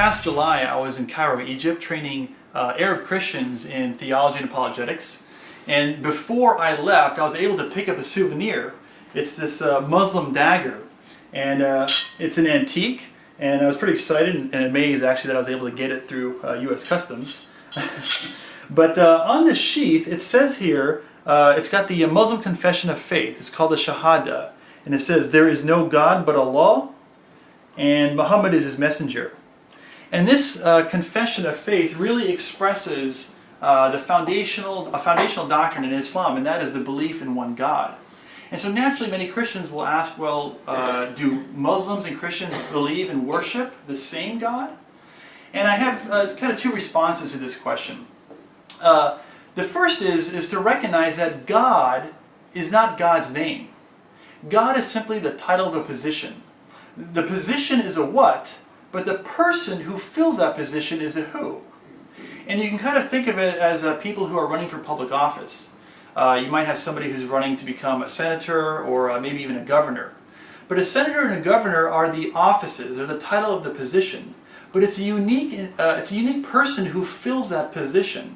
past July, I was in Cairo, Egypt, training Arab Christians in theology and apologetics. And before I left, I was able to pick up a souvenir. It's this Muslim dagger. And it's an antique. And I was pretty excited and amazed, actually, that I was able to get it through U.S. Customs. But on the sheath, it says here, it's got the Muslim confession of faith. It's called the Shahada. And it says, "There is no God but Allah, and Muhammad is his messenger." And this confession of faith really expresses a foundational doctrine in Islam, and that is the belief in one God. And so naturally many Christians will ask, well, do Muslims and Christians believe and worship the same God? And I have kind of two responses to this question. The first is to recognize that God is not God's name. God is simply the title of a position. The position is a what, but the person who fills that position is a who. And you can kind of think of it as people who are running for public office. You might have somebody who's running to become a senator or maybe even a governor. But a senator and a governor are the offices, or the title of the position. But it's a unique person who fills that position.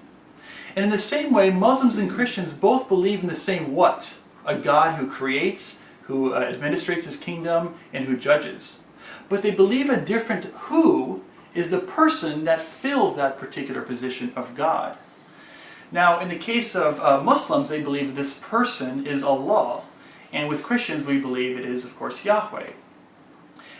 And in the same way, Muslims and Christians both believe in the same what? A God who creates, who administrates his kingdom, and who judges. But they believe a different who is the person that fills that particular position of God. Now, in the case of Muslims, they believe this person is Allah. And with Christians, we believe it is, of course, Yahweh.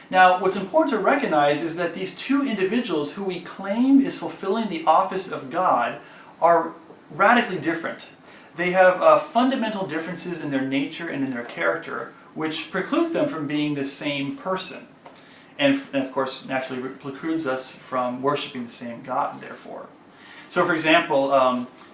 Now, what's important to recognize is that these two individuals who we claim is fulfilling the office of God are radically different. They have fundamental differences in their nature and in their character, which precludes them from being the same person. And of course, naturally precludes us from worshiping the same God, therefore. So for example,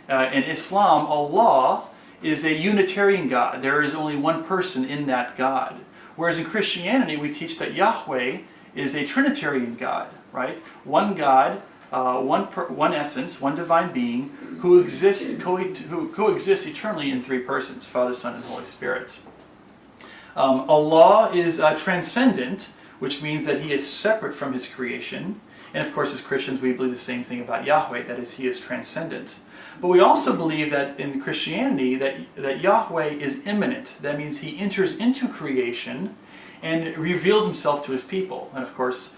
in Islam, Allah is a Unitarian God. There is only one person in that God. Whereas in Christianity, we teach that Yahweh is a Trinitarian God, right? One God, one essence, one divine being, who coexists eternally in three persons, Father, Son, and Holy Spirit. Allah is transcendent, which means that he is separate from his creation. And of course, as Christians, we believe the same thing about Yahweh, that is, he is transcendent. But we also believe that in Christianity, that Yahweh is immanent. That means he enters into creation and reveals himself to his people. And of course,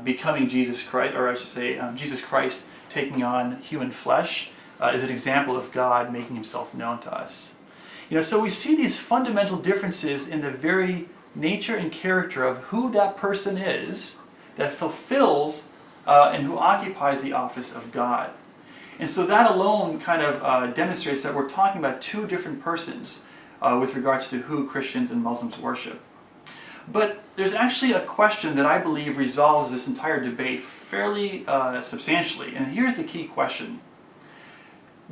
becoming Jesus Christ, or I should say, Jesus Christ taking on human flesh is an example of God making himself known to us. So we see these fundamental differences in the very nature and character of who that person is that fulfills and who occupies the office of God. And so that alone kind of demonstrates that we're talking about two different persons with regards to who Christians and Muslims worship. But there's actually a question that I believe resolves this entire debate fairly substantially. And here's the key question.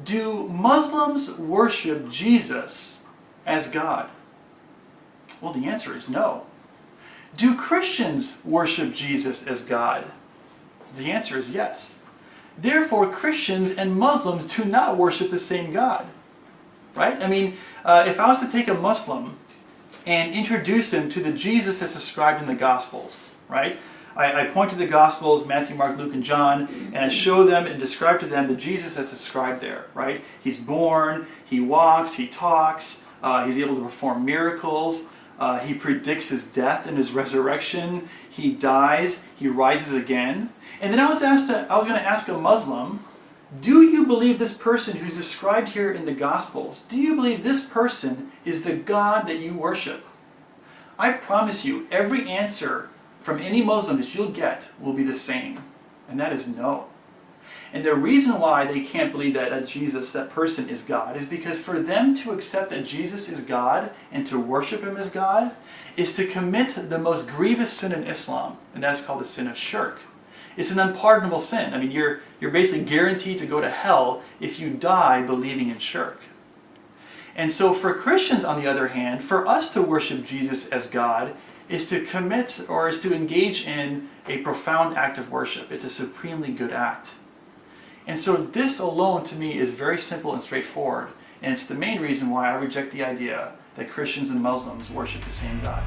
Do Muslims worship Jesus as God? Well, the answer is no. Do Christians worship Jesus as God? The answer is yes. Therefore, Christians and Muslims do not worship the same God. Right? I mean, if I was to take a Muslim and introduce him to the Jesus that's described in the Gospels, right? I point to the Gospels, Matthew, Mark, Luke, and John, and I show them and describe to them the Jesus that's described there, right? He's born, he walks, he talks, he's able to perform miracles, he predicts his death and his resurrection, he dies, he rises again. And then I was going to ask a Muslim, do you believe this person who's described here in the Gospels, do you believe this person is the God that you worship? I promise you, every answer from any Muslim that you'll get will be the same, and that is no. And the reason why they can't believe that Jesus, that person, is God, is because for them to accept that Jesus is God and to worship him as God is to commit the most grievous sin in Islam, and that's called the sin of shirk. It's an unpardonable sin. I mean, you're basically guaranteed to go to hell if you die believing in shirk. And so for Christians, on the other hand, for us to worship Jesus as God is to commit, or is to engage in a profound act of worship. It's a supremely good act. And so this alone, to me, is very simple and straightforward. And it's the main reason why I reject the idea that Christians and Muslims worship the same God.